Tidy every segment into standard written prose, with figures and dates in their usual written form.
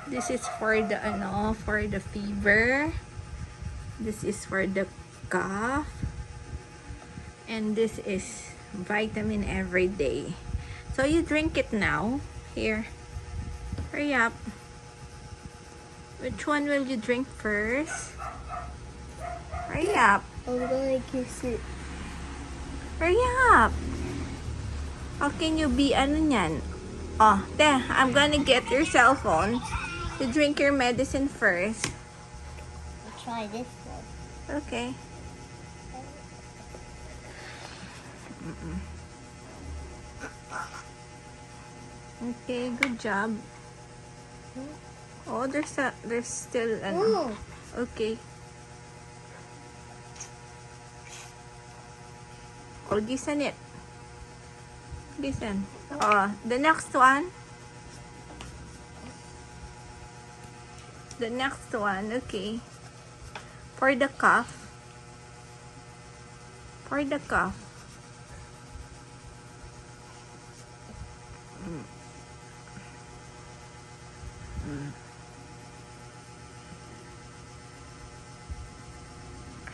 This is for the for the fever. This is for the cough. And this is vitamin every day. So you drink it now. Here. Hurry up. Which one will you drink first? Hurry up. I'm gonna kiss it. Hurry up. How can you be niyan? Oh, I'm gonna get your cell phone. You drink your medicine first. I'll try this one. Okay. Okay, good job. Oh, there's still Ooh. Okay. Oh, gisan it. Gisan. Oh, the next one. The next one, okay. For the cough. For the cough.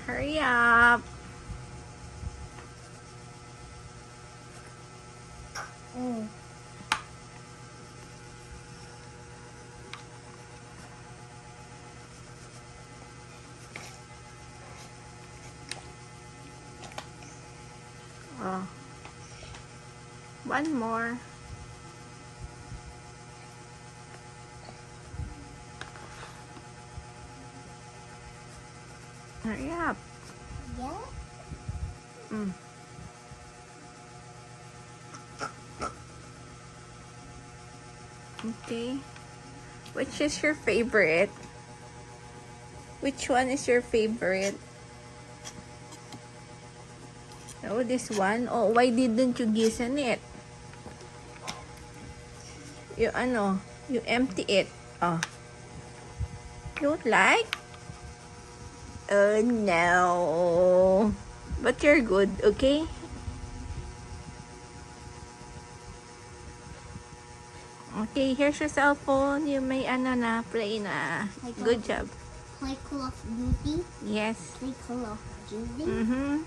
Hurry up. Mm. Oh. One more. Hurry up. Yeah? Okay. Which is your favorite? Which one is your favorite? Oh, this one. Oh, why didn't you gisan it? You you empty it. Oh. Don't like? Oh no. But you're good, okay? Okay, here's your cell phone. You may na, play na. Good job. Play Call of Duty. Yes. Play Call of Duty. Mm-hmm.